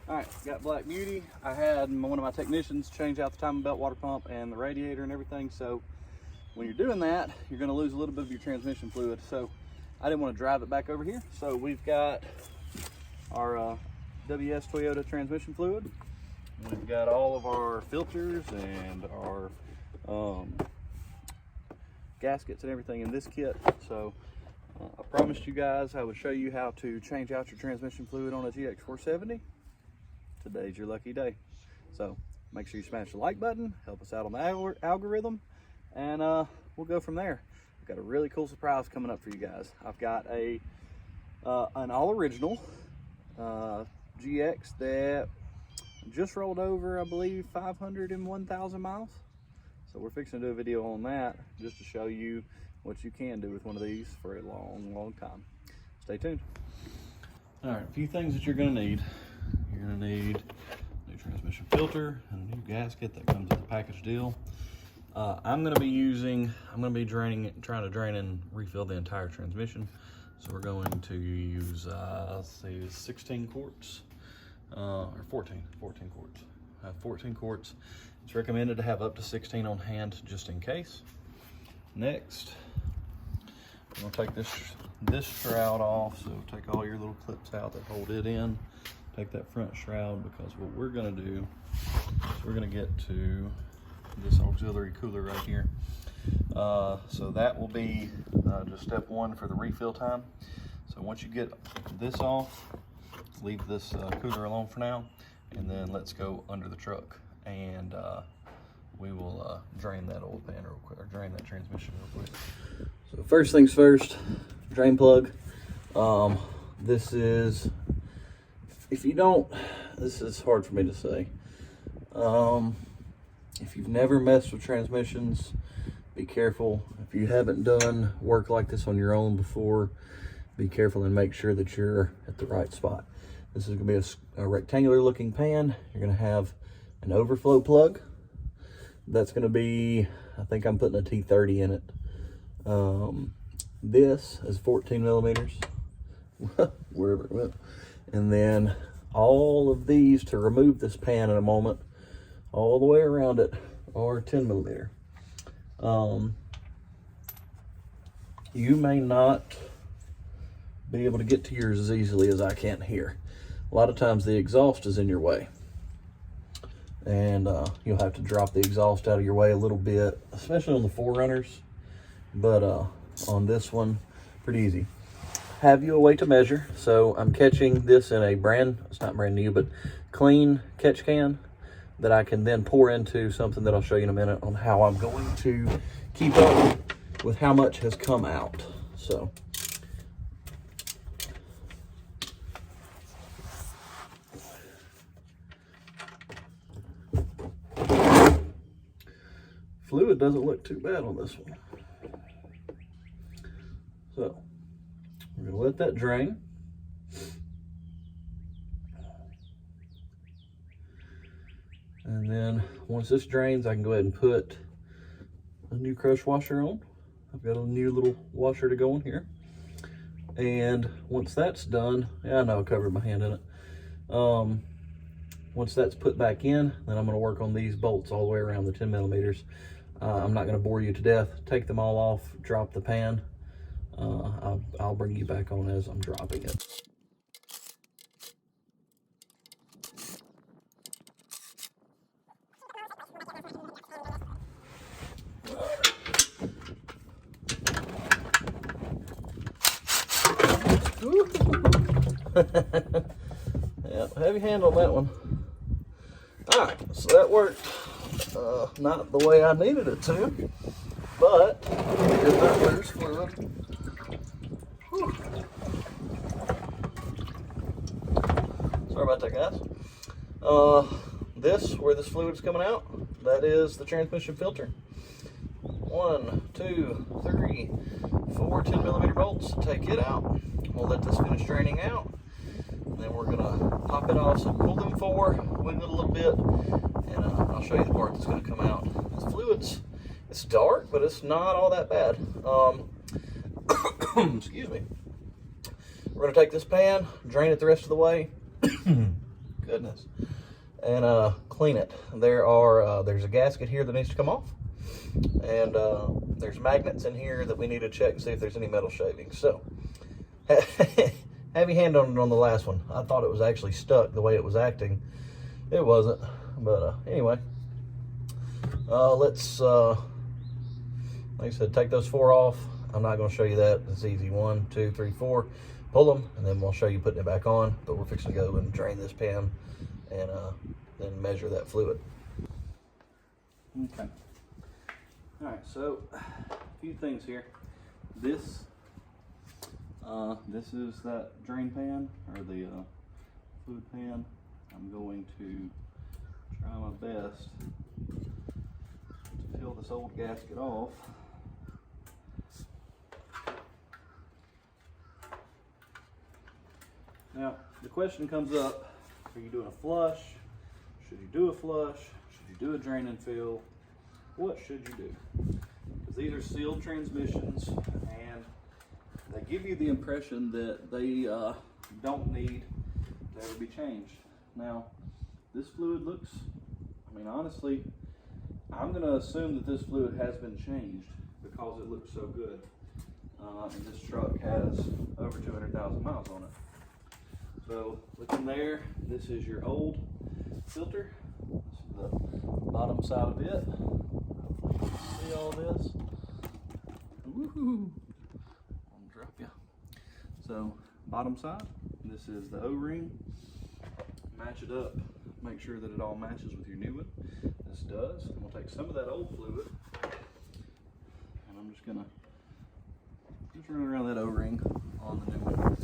All right, got Black Beauty. I had one of my technicians change out the timing belt, water pump, and the radiator and everything. So when you're doing that, you're going to lose a little bit of your transmission fluid. So I didn't want to drive it back over here. So we've got our WS Toyota transmission fluid. We've got all of our filters and our gaskets and everything in this kit. So I promised you guys I would show you how to change out your transmission fluid on a GX470. Today's your lucky day. So make sure you smash the like button, help us out on the algorithm, and we'll go from there. I've got a really cool surprise coming up for you guys. I've got an all original GX that just rolled over, I believe, 501,000 miles. So we're fixing to do a video on that just to show you what you can do with one of these for a long time. Stay tuned. All right, a few things that you're gonna need. You're gonna need a new transmission filter and a new gasket that comes with a package deal. I'm gonna be trying to drain and refill the entire transmission. So we're going to use, let's see, 16 quarts, or 14 quarts. 14 quarts. It's recommended to have up to 16 on hand just in case. Next, I'm gonna take this shroud off. So take all your little clips out that hold it in. Take that front shroud, because what we're gonna do is we're gonna get to this auxiliary cooler right here. So that will be just step one for the refill time. So once you get this off, leave this cooler alone for now, and then let's go under the truck and we will drain that oil pan real quick, or drain that transmission real quick. So first things first, drain plug. This is, if you don't, this is hard for me to say. If you've never messed with transmissions, be careful. If you haven't done work like this on your own before, be careful and make sure that you're at the right spot. This is gonna be a rectangular looking pan. You're gonna have an overflow plug. That's gonna be, I think I'm putting a T30 in it. This is 14 millimeters, wherever it went. And then all of these, to remove this pan in a moment, all the way around it, are 10 millimeter. You may not be able to get to yours as easily as I can here. A lot of times the exhaust is in your way, and you'll have to drop the exhaust out of your way a little bit, especially on the 4Runners, but on this one, pretty easy. Have you a way to measure? So I'm catching this in a it's not brand new, but clean catch can that I can then pour into something that I'll show you in a minute on how I'm going to keep up with how much has come out. So fluid doesn't look too bad on this one. So we're gonna let that drain. And then once this drains, I can go ahead and put a new crush washer on. I've got a new little washer to go in here. And once that's done, yeah, I know I covered my hand in it. Once that's put back in, then I'm gonna work on these bolts all the way around the 10 millimeters. I'm not gonna bore you to death. Take them all off, drop the pan. I'll bring you back on as I'm dropping it. Yeah, heavy hand on that one. All right, so that worked. Not the way I needed it to, but get that loose fluid. Sorry about that, guys. Where this fluid is coming out, that is the transmission filter. 1, 2, 3, 4 10 millimeter bolts. Take it out. We'll let this finish draining out. And then we're gonna pop it off. So pull them 4, wiggle it a little bit, and I'll show you the part that's gonna come out. The fluid's, it's dark, but it's not all that bad. Excuse me. We're gonna take this pan, drain it the rest of the way. Good goodness. And clean it. There's a gasket here that needs to come off. And there's magnets in here that we need to check and see if there's any metal shavings. So, heavy hand on it on the last one. I thought it was actually stuck the way it was acting. It wasn't. But anyway, let's, like I said, take those 4 off. I'm not going to show you that. It's easy. 1, 2, 3, 4. Pull them, and then we'll show you putting it back on. But we're fixing to go and drain this pan and then measure that fluid. Okay. All right, so a few things here. This is that drain pan, or the fluid pan. I'm going to try my best to peel this old gasket off. Now, the question comes up, are you doing a flush? Should you do a flush? Should you do a drain and fill? What should you do? Because these are sealed transmissions, and they give you the impression that they don't need to ever be changed. Now, this fluid looks, I mean, honestly, I'm going to assume that this fluid has been changed because it looks so good. And this truck has over 200,000 miles on it. So, looking there, this is your old filter. This is the bottom side of it. See all this? Woohoo! I'll drop you. So, bottom side, this is the O-ring. Match it up. Make sure that it all matches with your new one. This does. I'm going to take some of that old fluid, and I'm just going to run around that O-ring on the new one.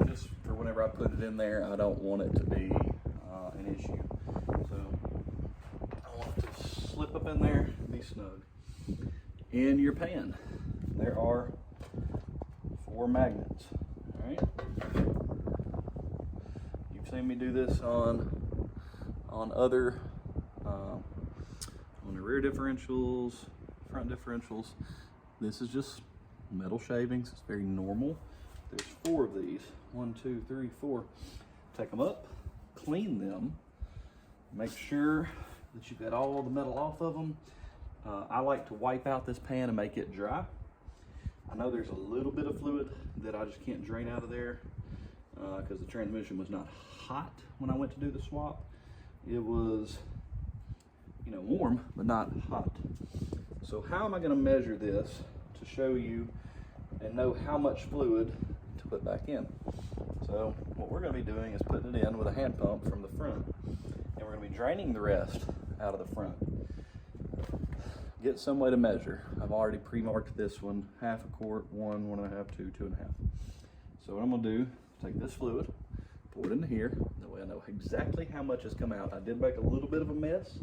Just for whenever I put it in there, I don't want it to be an issue. So I want it to slip up in there and be snug. In your pan, there are 4 magnets. All right. You've seen me do this on other on the rear differentials, front differentials. This is just metal shavings. It's very normal. There's 4 of these. 1, 2, 3, 4. Take them up, clean them, make sure that you've got all the metal off of them. I like to wipe out this pan and make it dry. I know there's a little bit of fluid that I just can't drain out of there because the transmission was not hot when I went to do the swap. It was, you know, warm, but not hot. So how am I going to measure this to show you and know how much fluid to put back in? So what we're going to be doing is putting it in with a hand pump from the front, and we're going to be draining the rest out of the front. Get some way to measure. I've already pre-marked this one, 1/2 quart, 1, 1.5, 2, 2.5. So what I'm going to do, take this fluid, pour it into here. That way I know exactly how much has come out. I did make a little bit of a mess.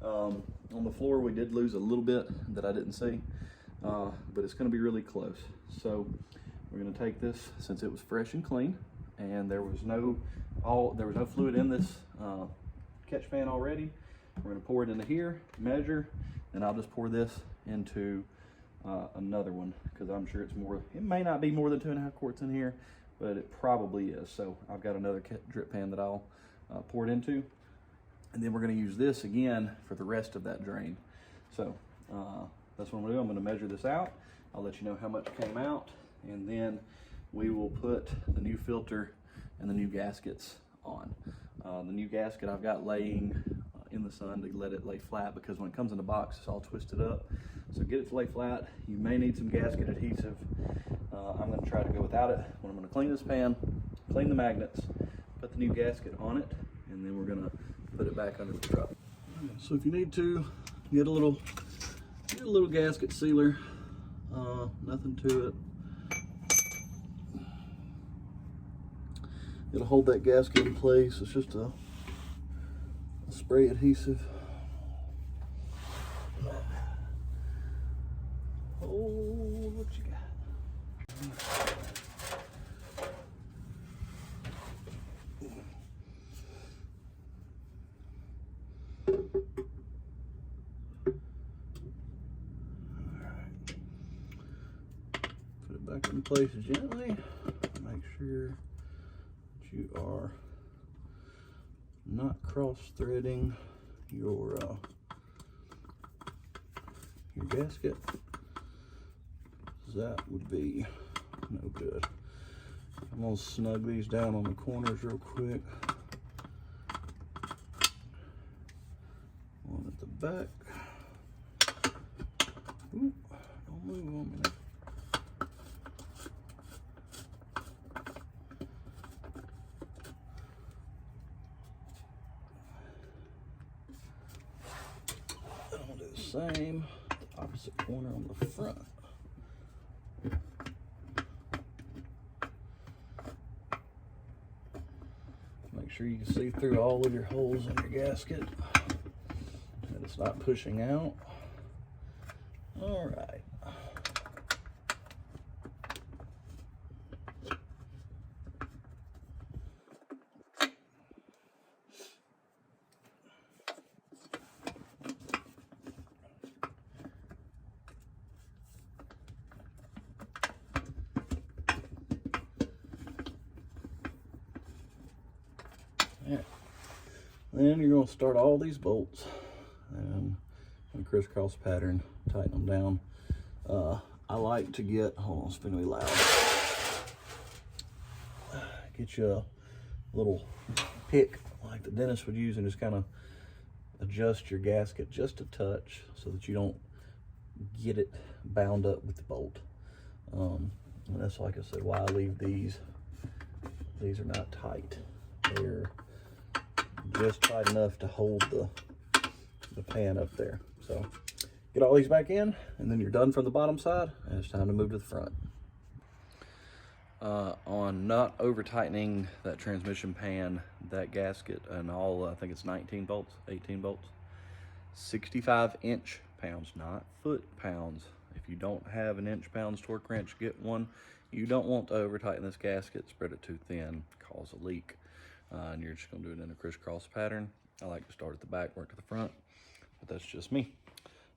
On the floor we did lose a little bit that I didn't see, but it's going to be really close. So we're going to take this, since it was fresh and clean, and there was no fluid in this catch pan already. We're going to pour it into here, measure, and I'll just pour this into another one because I'm sure it's more. It may not be more than 2.5 quarts in here, but it probably is. So I've got another drip pan that I'll pour it into, and then we're going to use this again for the rest of that drain. So that's what I'm going to do. I'm going to measure this out. I'll let you know how much came out, and then we will put the new filter and the new gaskets on. The new gasket I've got laying in the sun to let it lay flat, because when it comes in the box it's all twisted up. So get it to lay flat. You may need some gasket adhesive. I'm going to try to go without it. When I'm going to clean this pan, clean the magnets, put the new gasket on it, and then we're going to put it back under the truck. So if you need to, get a little gasket sealer. Nothing to it. It'll hold that gasket in place. It's just a spray adhesive. Oh, what you got? Put it back in place gently. Make sure that you are not cross-threading your gasket. That would be no good. I'm gonna snug these down on the corners real quick. One at the back. Ooh, don't move on me. And I'm gonna do the same, the opposite corner on the front. Make sure you can see through all of your holes in your gasket and it's not pushing out. All right. Yeah. Then you're going to start all these bolts and in a crisscross pattern, tighten them down. I like to get, hold on, it's going to be loud. Get you a little pick like the dentist would use and just kind of adjust your gasket just a touch so that you don't get it bound up with the bolt. And that's, like I said, why I leave these. These are not tight. They're just tight enough to hold the pan up there. So get all these back in and then you're done from the bottom side and it's time to move to the front. On not over tightening that transmission pan, that gasket, and all, I think it's 19 bolts, 18 bolts, 65 inch-pounds, not foot-pounds. If you don't have an inch-pounds torque wrench, get one. You don't want to over tighten this gasket, spread it too thin, cause a leak. And you're just gonna do it in a crisscross pattern. I like to start at the back, work to the front, but that's just me.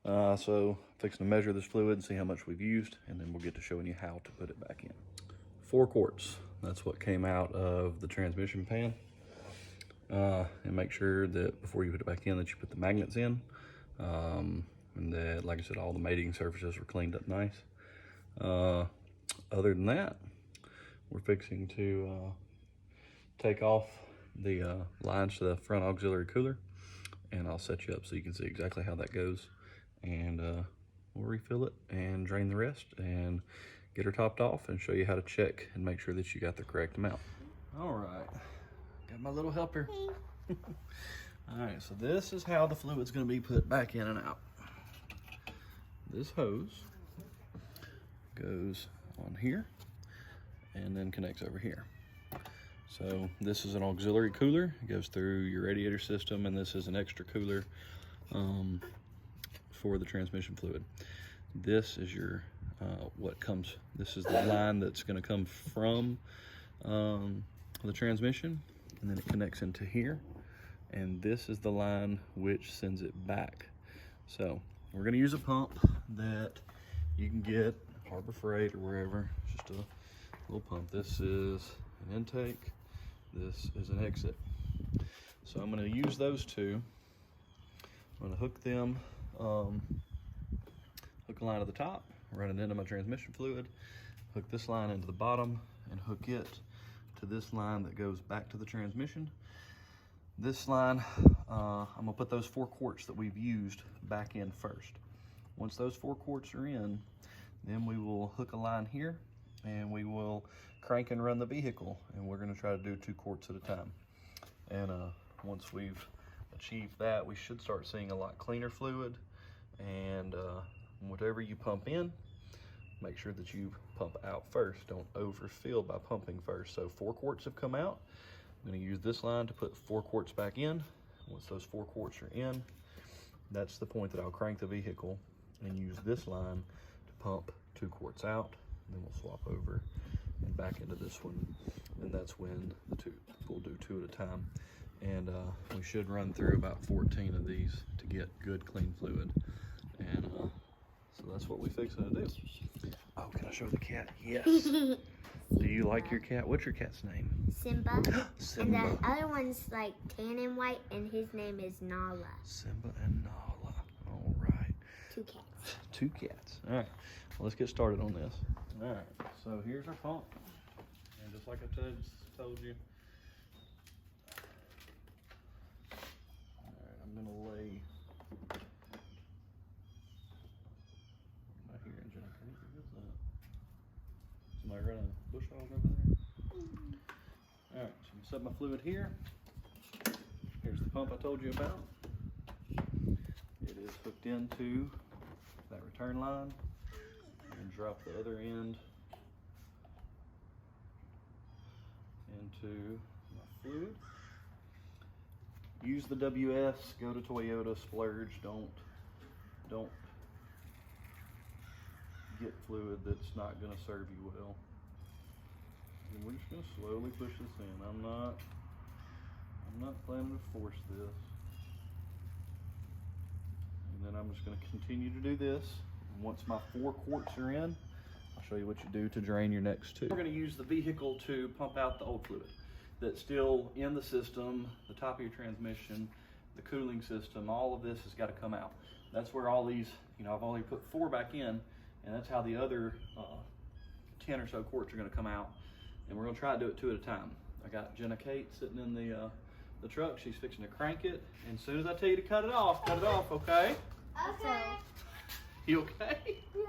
So fixing to measure this fluid and see how much we've used, and then we'll get to showing you how to put it back in. 4 quarts, that's what came out of the transmission pan. And make sure that before you put it back in that you put the magnets in, and that, like I said, all the mating surfaces were cleaned up nice. Other than that, we're fixing to take off the lines to the front auxiliary cooler, and I'll set you up so you can see exactly how that goes, and we'll refill it and drain the rest and get her topped off and show you how to check and make sure that you got the correct amount. All right, got my little helper. All right, so this is how the fluid's gonna be put back in and out. This hose goes on here and then connects over here. So this is an auxiliary cooler. It goes through your radiator system, and this is an extra cooler for the transmission fluid. This is your this is the line that's going to come from the transmission, and then it connects into here, and this is the line which sends it back. So we're going to use a pump that you can get Harbor Freight or wherever. It's just a little pump. This is an intake, this is an exit. So I'm going to use those two. I'm going to hook them, hook a line to the top, run it into my transmission fluid, hook this line into the bottom, and hook it to this line that goes back to the transmission. This line, I'm going to put those 4 quarts that we've used back in first. Once those 4 quarts are in, then we will hook a line here and we will crank and run the vehicle, and we're going to try to do 2 quarts at a time. And once we've achieved that, we should start seeing a lot cleaner fluid. And whatever you pump in, make sure that you pump out first. Don't overfill by pumping first. So 4 quarts have come out. I'm going to use this line to put 4 quarts back in. Once those 4 quarts are in, that's the point that I'll crank the vehicle and use this line to pump 2 quarts out. And then we'll swap over and back into this one, and that's when we'll do 2 at a time. And we should run through about 14 of these to get good clean fluid. And so that's what we fixing to do. Oh, can I show the cat? Yes. Do you like your cat? What's your cat's name? Simba. Simba. And the other one's like tan and white, and his name is Nala. Simba and Nala. All right. 2 cats. 2 cats. All right. Well, let's get started on this. All right. So here's our pump. And just like I told you. All right. I'm going to lay right here in Jenna. What's that? Somebody running a bush hog over there? All right. So I'm going to set my fluid here. Here's the pump I told you about. It is hooked into that return line, and drop the other end into my fluid. Use the WS, go to Toyota, splurge, don't get fluid that's not going to serve you well. And we're just going to slowly push this in. I'm not planning to force this. And then I'm just going to continue to do this. And once my 4 quarts are in, I'll show you what you do to drain your next 2. We're going to use the vehicle to pump out the old fluid that's still in the system, the top of your transmission, the cooling system. All of this has got to come out. That's where all these, I've only put 4 back in, and that's how the other 10 or so quarts are going to come out. And we're going to try to do it 2 at a time. I got Jenna Kate sitting in the truck. She's fixing to crank it, and as soon as I tell you to cut it off, okay? Okay. You okay? Yeah.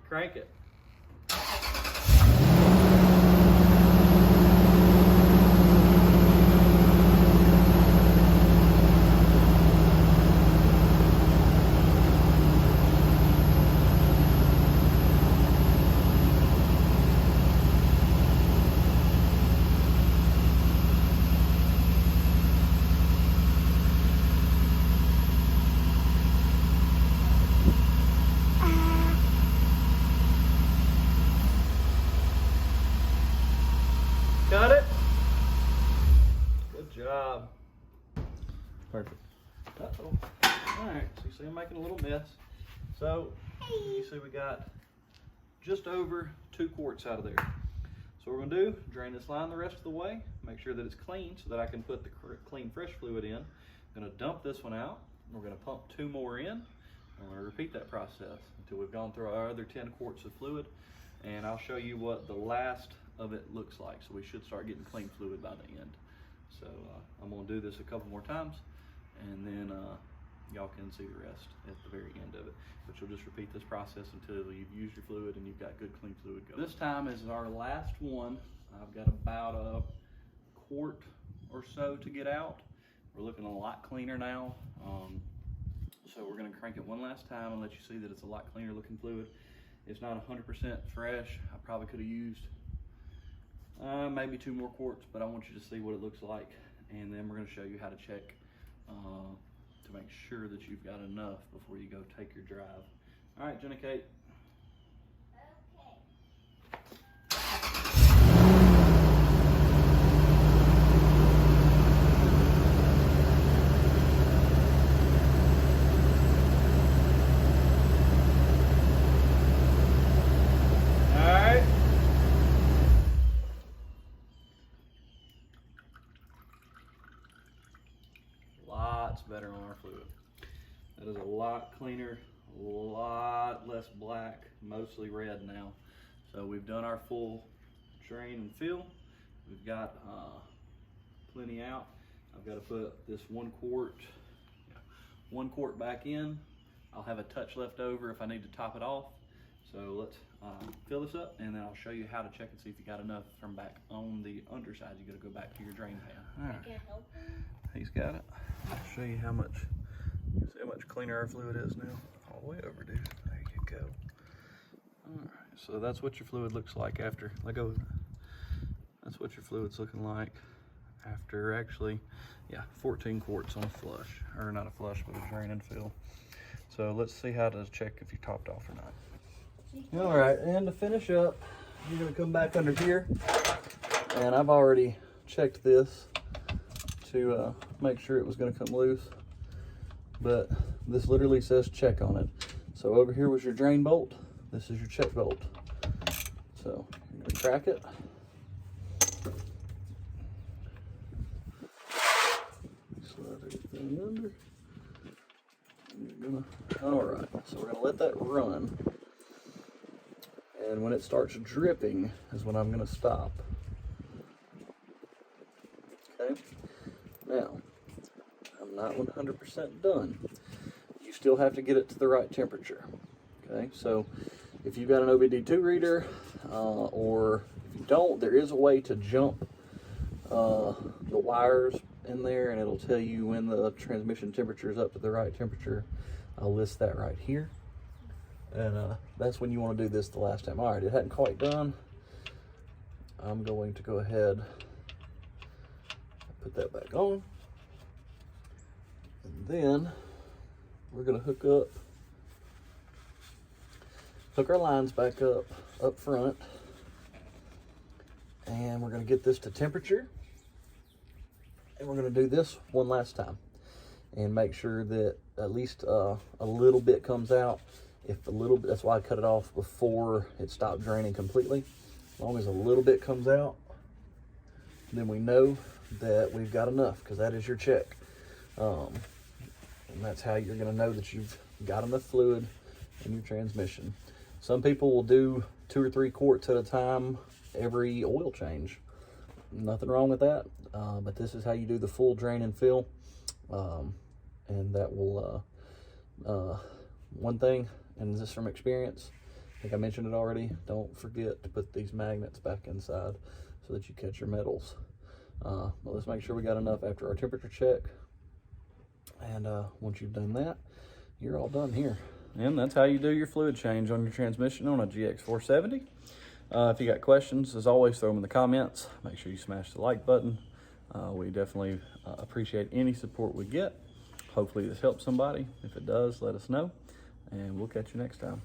Crank it. Got it? Good job. Perfect. Uh-oh. Alright, so you see I'm making a little mess. So, you see we got just over 2 quarts out of there. So what we're going to do, drain this line the rest of the way, make sure that it's clean so that I can put the clean fresh fluid in. I'm going to dump this one out, and we're going to pump 2 more in, and we're going to repeat that process until we've gone through our other 10 quarts of fluid, and I'll show you what the last of it looks like. So we should start getting clean fluid by the end. So I'm going to do this a couple more times, and then y'all can see the rest at the very end of it. But you'll just repeat this process until you've used your fluid and you've got good clean fluid going. This time is our last one. I've got about a quart or so to get out. We're looking a lot cleaner now. So we're going to crank it one last time and let you see that it's a lot cleaner looking fluid. It's not 100% fresh. I probably could have used maybe 2 more quarts, but I want you to see what it looks like, and then we're going to show you how to check to make sure that you've got enough before you go take your drive. All right, Jenna Kate. Better on our fluid. That is a lot cleaner, a lot less black, mostly red now. So we've done our full drain and fill. We've got plenty out. I've got to put this 1 quart back in. I'll have a touch left over if I need to top it off. So let's fill this up, and then I'll show you how to check and see if you got enough from back on the underside. You got to go back to your drain pan. All right. Can I help him? He's got it. I'll show you how much. See how much cleaner our fluid is now. All the way over, dude. There you go. All right. So that's what your fluid looks like after. Let go. That's what your fluid's looking like after actually, 14 quarts on a flush, or not a flush, but a drain and fill. So let's see how to check if you topped off or not. All right, and to finish up, you're gonna come back under here, and I've already checked this to make sure it was gonna come loose, but this literally says check on it. So over here was your drain bolt, this is your check bolt. So you're Gonna crack it. Slide everything under. All right, so we're gonna let that run. And when it starts dripping is when I'm gonna stop. Okay, now, I'm not 100% done. You still have to get it to the right temperature. Okay, so if you've got an OBD2 reader, or if you don't, there is a way to jump the wires in there, and it'll tell you when the transmission temperature is up to the right temperature. I'll list that right here. And that's when you want to do this the last time. All right, it hadn't quite done. I'm going to go ahead and put that back on. And then we're going to hook our lines back up front. And we're going to get this to temperature. And we're going to do this one last time and make sure that at least a little bit comes out. If a little bit, that's why I cut it off before it stopped draining completely. As long as a little bit comes out, then we know that we've got enough, because that is your check. And that's how you're going to know that you've got enough fluid in your transmission. Some people will do 2 or 3 quarts at a time every oil change. Nothing wrong with that, but this is how you do the full drain and fill. And that will, one thing, and this is from experience, I think I mentioned it already, don't forget to put these magnets back inside so that you catch your metals. But let's make sure we got enough after our temperature check. And once you've done that, you're all done here. And that's how you do your fluid change on your transmission on a GX470. If you got questions, as always, throw them in the comments. Make sure you smash the like button. We definitely appreciate any support we get. Hopefully this helps somebody. If it does, let us know, and we'll catch you next time.